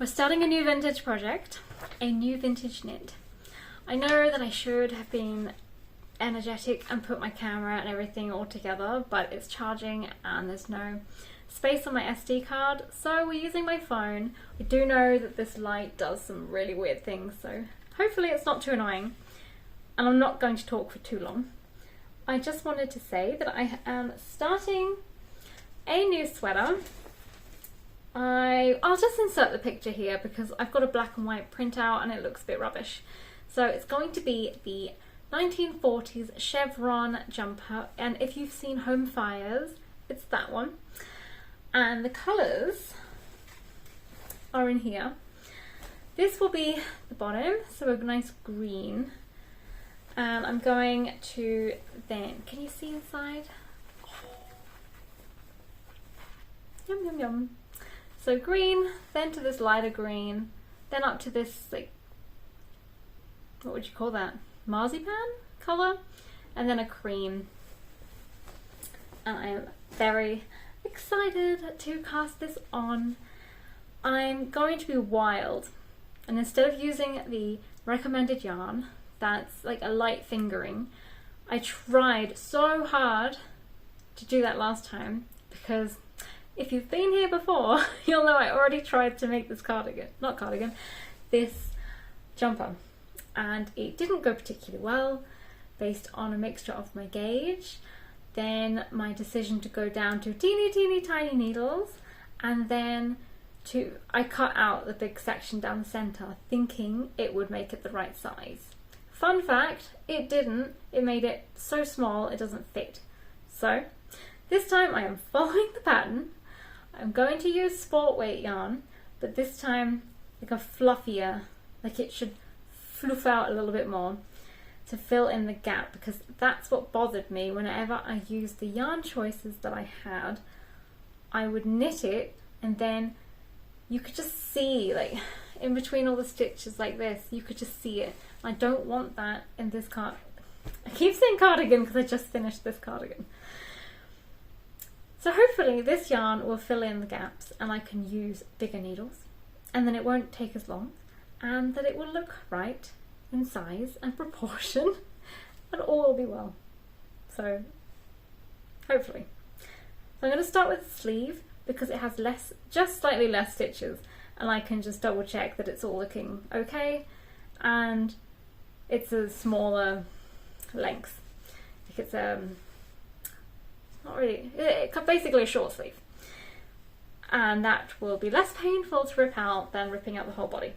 We're starting a new vintage project, a new vintage knit. I know that I should have been energetic and put my camera and everything all together, but it's charging and there's no space on my SD card, so we're using my phone. I do know that this light does some really weird things, so hopefully it's not too annoying. And I'm not going to talk for too long. I just wanted to say that I am starting a new sweater. I'll just insert the picture here because I've got a black and white printout and it looks a bit rubbish. So it's going to be the 1940s Chevron Jumper, and if you've seen Home Fires, it's that one. And the colours are in here. This will be the bottom, so a nice green. And I'm going to then, can you see inside? Oh. Yum yum yum. So green, then to this lighter green, then up to this, like, what would you call that? Marzipan colour, and then a cream. And I am very excited to cast this on. I'm going to be wild, and instead of using the recommended yarn that's like a light fingering, I tried so hard to do that last time, because if you've been here before, you'll know I already tried to make this this jumper, and it didn't go particularly well based on a mixture of my gauge, then my decision to go down to teeny tiny needles, and then I cut out the big section down the centre thinking it would make it the right size. Fun fact, it didn't. It made it so small it doesn't fit. So this time I am following the pattern. I'm going to use sport weight yarn, but this time like a fluffier, like it should fluff out a little bit more to fill in the gap, because that's what bothered me whenever I used the yarn choices that I had. I would knit it and then you could just see, like in between all the stitches like this, you could just see it. I don't want that in this I keep saying cardigan because I just finished this cardigan. So hopefully this yarn will fill in the gaps and I can use bigger needles, and then it won't take as long, and that it will look right in size and proportion and all will be well. So hopefully. So I'm going to start with the sleeve because it has just slightly less stitches, and I can just double check that it's all looking okay, and it's a smaller length. Like it's not really, it's basically a short sleeve, and that will be less painful to rip out than ripping out the whole body.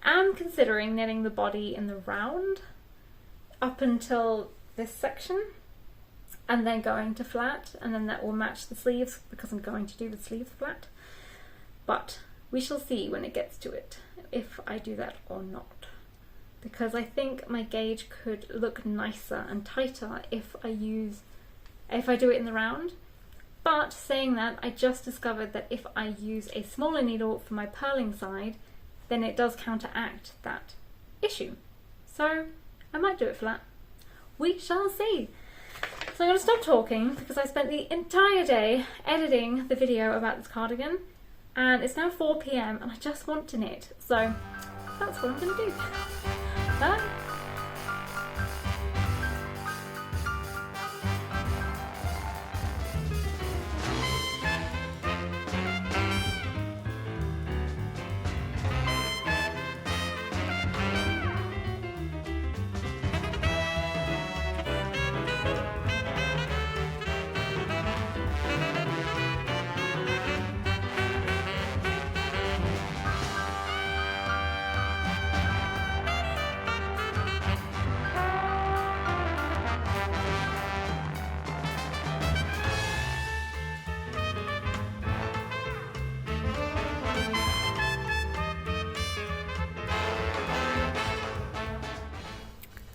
I am considering knitting the body in the round up until this section and then going to flat, and then that will match the sleeves because I'm going to do the sleeves flat, but we shall see when it gets to it if I do that or not, because I think my gauge could look nicer and tighter if I do it in the round. But saying that, I just discovered that if I use a smaller needle for my purling side, then it does counteract that issue. So I might do it flat. We shall see. So I'm going to stop talking because I spent the entire day editing the video about this cardigan, and it's now 4 PM and I just want to knit. So that's what I'm going to do. Bye.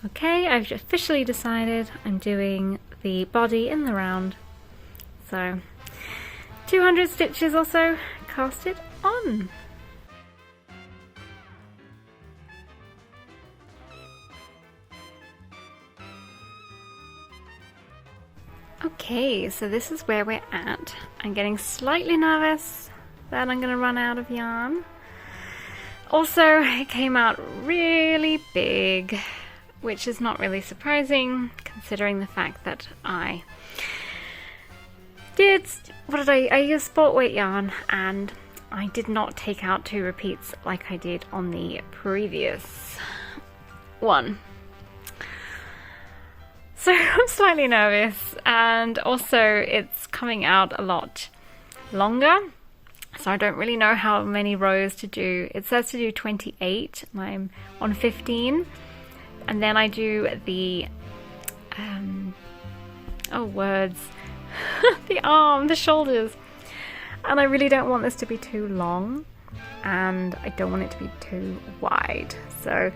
Okay, I've officially decided I'm doing the body in the round. So 200 stitches or so, cast it on. Okay, so this is where we're at. I'm getting slightly nervous that I'm going to run out of yarn. Also, it came out really big, which is not really surprising considering the fact that I used sport weight yarn and I did not take out 2 repeats like I did on the previous one. So I'm slightly nervous, and also it's coming out a lot longer, so I don't really know how many rows to do. It says to do 28 and I'm on 15, and then I do the the arm, the shoulders, and I really don't want this to be too long and I don't want it to be too wide, so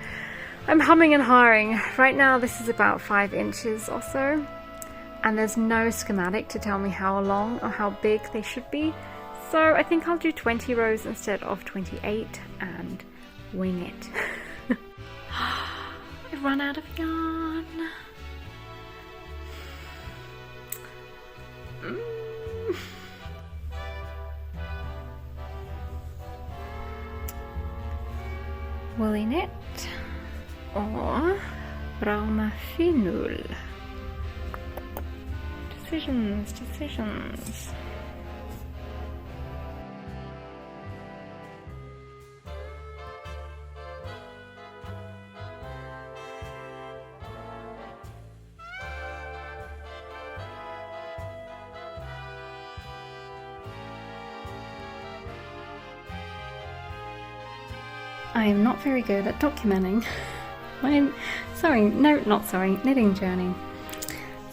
I'm humming and hawing. Right now this is about 5 inches or so, and there's no schematic to tell me how long or how big they should be, so I think I'll do 20 rows instead of 28 and wing it. I've run out of yarn. Woolly knit or Wooltimefun. Decisions. I am not very good at documenting my knitting journey.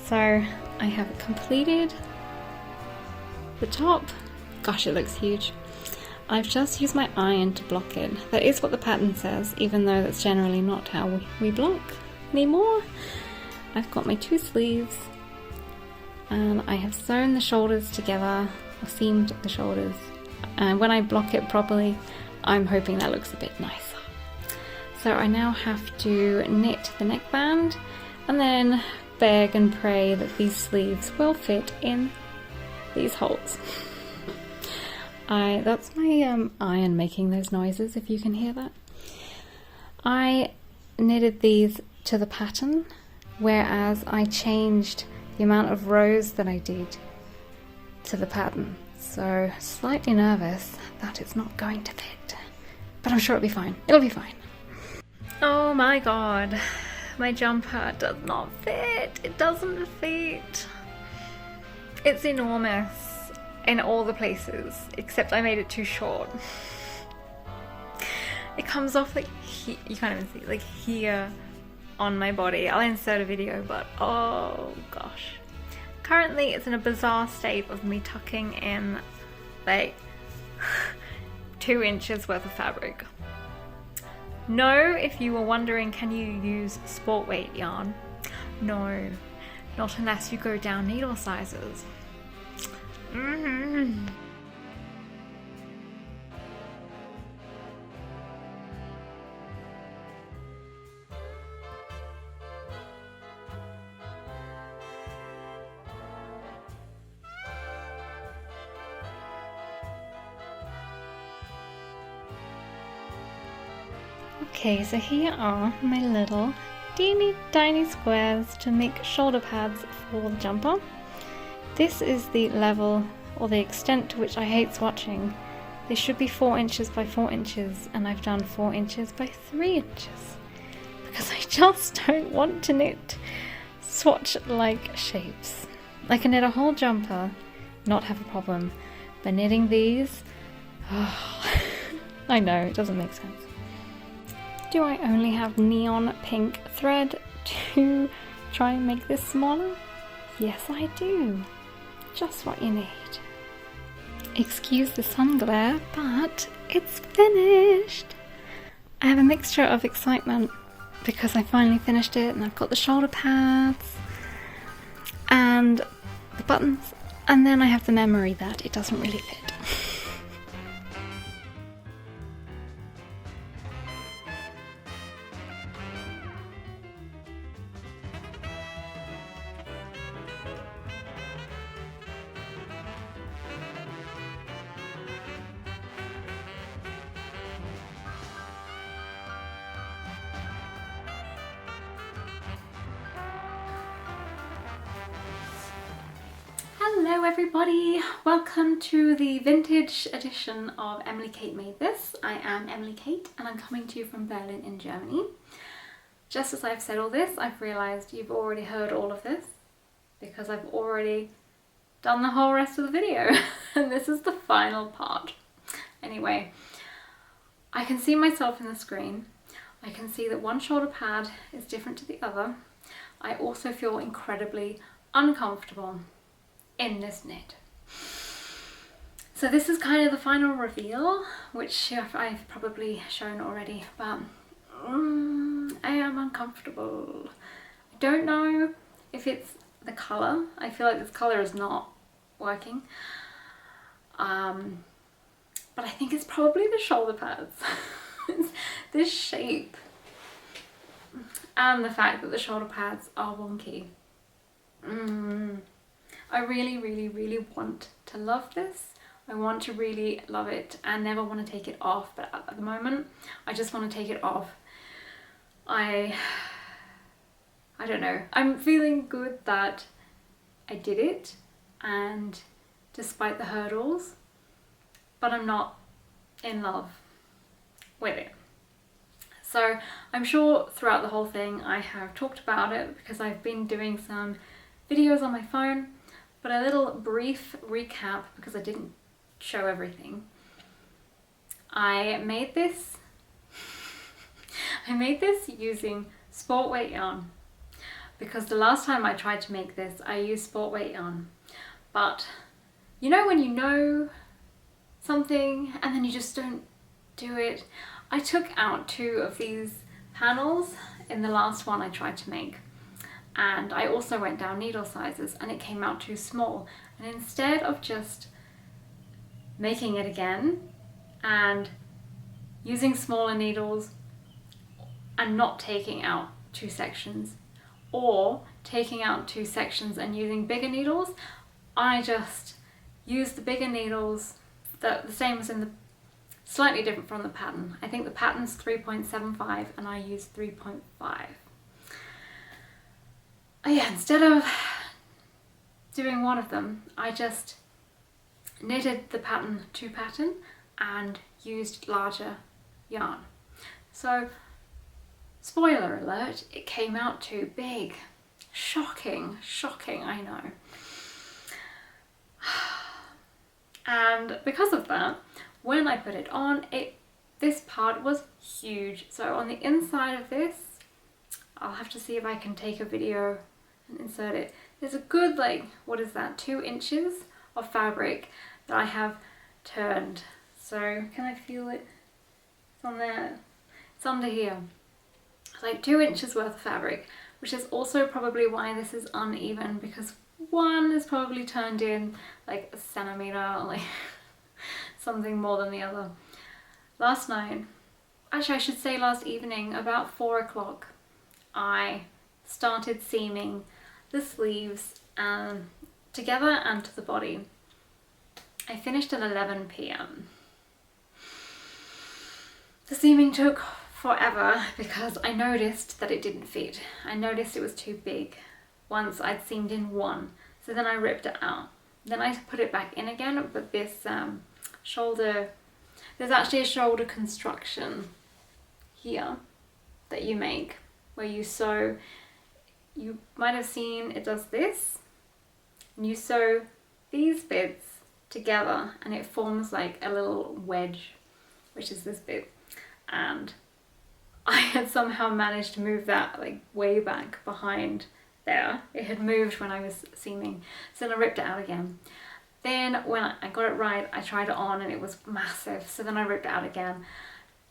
So I have completed the top. Gosh, it looks huge. I've just used my iron to block it. That is what the pattern says, even though that's generally not how we block anymore. I've got my 2 sleeves and I have sewn the shoulders together, or seamed the shoulders, and when I block it properly I'm hoping that looks a bit nicer. So I now have to knit the neckband and then beg and pray that these sleeves will fit in these holes. That's my iron making those noises, if you can hear that. I knitted these to the pattern, whereas I changed the amount of rows that I did to the pattern. So slightly nervous that it's not going to fit, but I'm sure it'll be fine. It'll be fine. Oh my god, my jumper does not fit. It doesn't fit. It's enormous in all the places, except I made it too short. It comes off like you can't even see, like here on my body. I'll insert a video, but oh gosh. Currently it's in a bizarre state of me tucking in like 2 inches worth of fabric. No, if you were wondering, can you use sport weight yarn? No, not unless you go down needle sizes. Okay, so here are my little teeny tiny squares to make shoulder pads for the jumper. This is the level or the extent to which I hate swatching. They should be 4 inches by 4 inches, and I've done 4 inches by 3 inches because I just don't want to knit swatch like shapes. I can knit a whole jumper, not have a problem, but knitting these, oh, I know, it doesn't make sense. Do I only have neon pink thread to try and make this smaller? Yes, I do. Just what you need. Excuse the sun glare, but it's finished. I have a mixture of excitement because I finally finished it, and I've got the shoulder pads and the buttons, and then I have the memory that it doesn't really fit. Hello everybody, welcome to the vintage edition of Emily Kate Made This. I am Emily Kate and I'm coming to you from Berlin in Germany. Just as I've said all this, I've realised you've already heard all of this because I've already done the whole rest of the video and this is the final part. Anyway, I can see myself in the screen. I can see that one shoulder pad is different to the other. I also feel incredibly uncomfortable in this knit. So this is kind of the final reveal, which I've probably shown already, but I am uncomfortable. I don't know if it's the colour. I feel like this colour is not working. But I think it's probably the shoulder pads. It's this shape and the fact that the shoulder pads are wonky. I really want to love this. I want to really love it and never want to take it off, but at the moment I just want to take it off. I don't know. I'm feeling good that I did it, and despite the hurdles, but I'm not in love with it. So I'm sure throughout the whole thing I have talked about it because I've been doing some videos on my phone, but a little brief recap because I didn't show everything. I made this using sport weight yarn because the last time I tried to make this I used sport weight yarn, but you know when you know something and then you just don't do it. I took out 2 of these panels in the last one I tried to make, and I also went down needle sizes and it came out too small, and instead of just making it again and using smaller needles and not taking out 2 sections, or taking out 2 sections and using bigger needles, I just used the bigger needles, the same as in the slightly different from the pattern. I think the pattern's 3.75 and I used 3.5. Yeah, instead of doing one of them, I just knitted the pattern to pattern and used larger yarn. So, spoiler alert, it came out too big. Shocking, I know. And because of that, when I put it on, this part was huge. So on the inside of this, I'll have to see if I can take a video and insert it. There's a good, like, what is that, 2 inches of fabric that I have turned. So can I feel it? It's on there. It's under here. It's like 2 inches worth of fabric, which is also probably why this is uneven, because one is probably turned in like a centimetre, like something more than the other. Last night, actually I should say last evening, about 4 o'clock, I started seaming the sleeves together and to the body. I finished at 11 p.m. The seaming took forever because I noticed that it didn't fit. I noticed it was too big once I'd seamed in one, so then I ripped it out. Then I put it back in again, but this shoulder, there's actually a shoulder construction here that you make where you sew. You might have seen it does this, and you sew these bits together and it forms like a little wedge, which is this bit, and I had somehow managed to move that like way back behind there. It had moved when I was seaming, so then I ripped it out again. Then when I got it right, I tried it on and it was massive, so then I ripped it out again.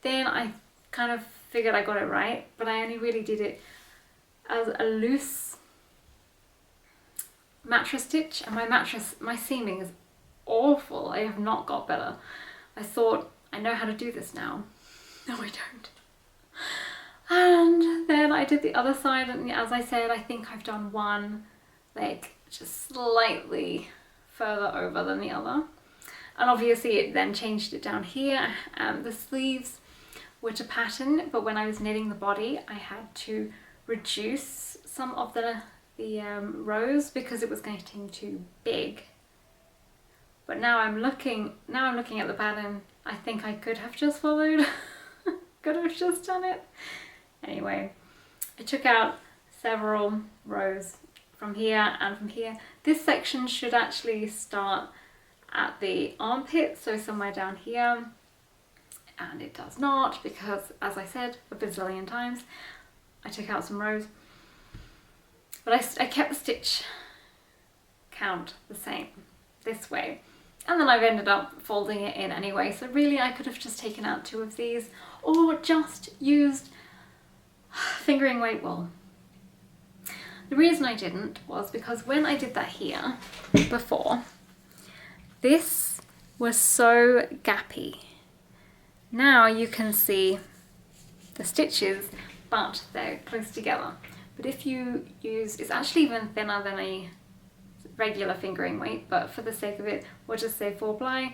Then I kind of figured I got it right, but I only really did it as a loose mattress stitch, and my seaming is awful. I have not got better. I thought, I know how to do this now. No, I don't. And then I did the other side, and as I said, I think I've done one like just slightly further over than the other, and obviously it then changed it down here. The sleeves were to pattern, but when I was knitting the body I had to reduce some of the rows because it was getting too big But now I'm looking at the pattern, I think I could have just followed, could have just done it. Anyway, I took out several rows from here and from here. This section should actually start at the armpit, so somewhere down here, and it does not, because as I said a bazillion times, I took out some rows. But I kept the stitch count the same this way, and then I've ended up folding it in anyway, so really I could have just taken out 2 of these or just used fingering weight wool. The reason I didn't was because when I did that here before, this was so gappy. Now you can see the stitches, but they're close together. But if you use, it's actually even thinner than a regular fingering weight, but for the sake of it, we'll just say 4-ply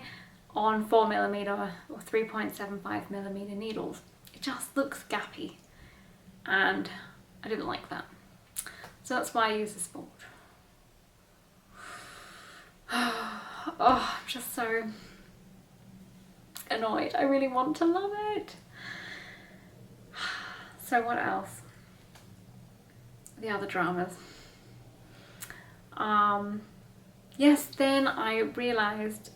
on 4mm or 3.75mm needles. It just looks gappy, and I didn't like that. So that's why I use this board. Oh, I'm just so annoyed. I really want to love it. So what else? The other dramas. Yes, then I realised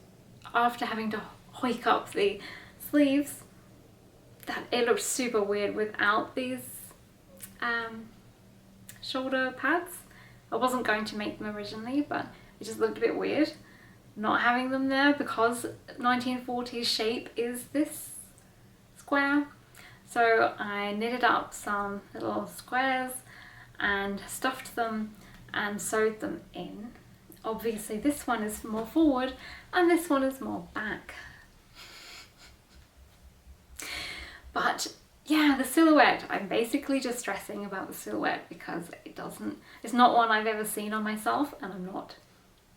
after having to hoik up the sleeves that it looked super weird without these shoulder pads. I wasn't going to make them originally, but it just looked a bit weird not having them there, because 1940s shape is this square. So I knitted up some little squares and stuffed them and sewed them in. Obviously this one is more forward and this one is more back. But yeah, the silhouette, I'm basically just stressing about the silhouette because it's not one I've ever seen on myself, and I'm not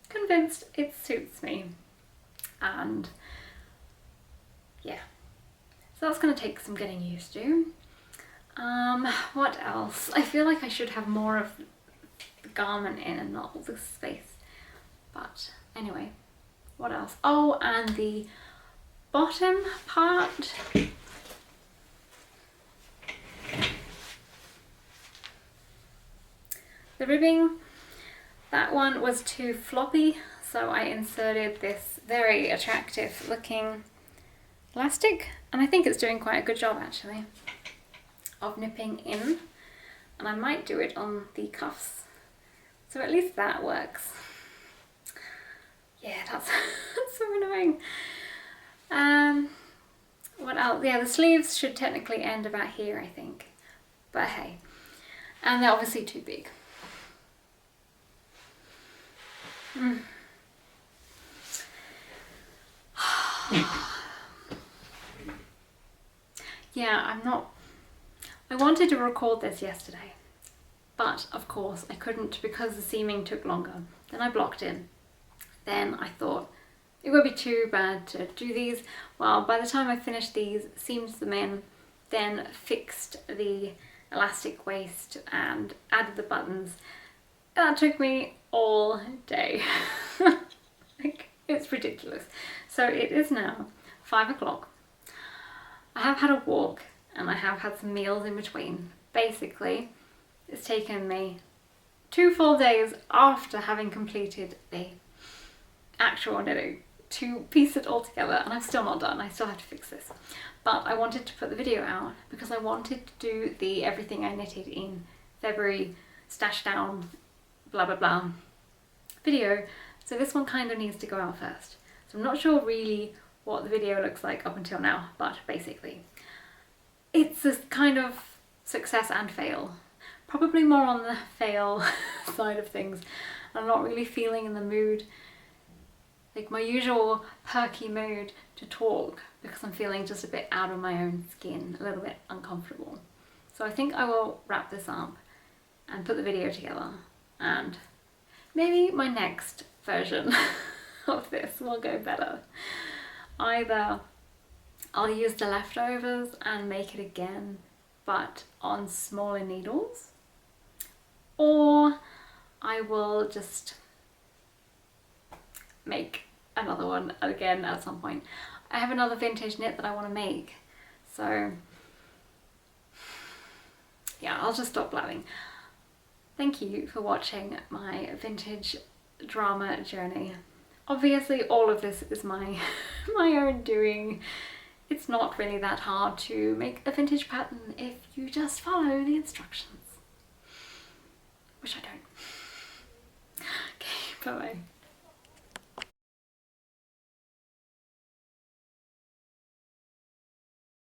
convinced it suits me. And yeah, so that's going to take some getting used to. What else? I feel like I should have more of the garment in and not all this space. But anyway, what else? Oh, and the bottom part. The ribbing, that one was too floppy, so I inserted this very attractive looking elastic, and I think it's doing quite a good job actually of nipping in, and I might do it on the cuffs, so at least that works. Yeah, that's, that's so annoying. What else? Yeah, the sleeves should technically end about here, I think, but hey, and they're obviously too big. Yeah, I wanted to record this yesterday, but of course I couldn't because the seaming took longer. Then I blocked in. Then I thought it would be too bad to do these. Well, by the time I finished these, seamed them in, then fixed the elastic waist and added the buttons. That took me all day. Like, it's ridiculous. So it is now 5 o'clock. I have had a walk and I have had some meals in between. Basically, it's taken me 2 full days after having completed the actual knitting to piece it all together, and I'm still not done. I still have to fix this. But I wanted to put the video out because I wanted to do the everything I knitted in February stash down blah blah blah video, so this one kind of needs to go out first. So I'm not sure really what the video looks like up until now, but basically it's a kind of success and fail. Probably more on the fail side of things. I'm not really feeling in the mood, like my usual perky mood to talk, because I'm feeling just a bit out of my own skin, a little bit uncomfortable. So I think I will wrap this up and put the video together, and maybe my next version of this will go better. Either I'll use the leftovers and make it again, but on smaller needles, or I will just make another one again at some point. I have another vintage knit that I want to make, so yeah, I'll just stop blabbing. Thank you for watching my vintage drama journey. Obviously all of this is my own doing. It's not really that hard to make a vintage pattern if you just follow the instructions. Which I don't. Okay, bye bye.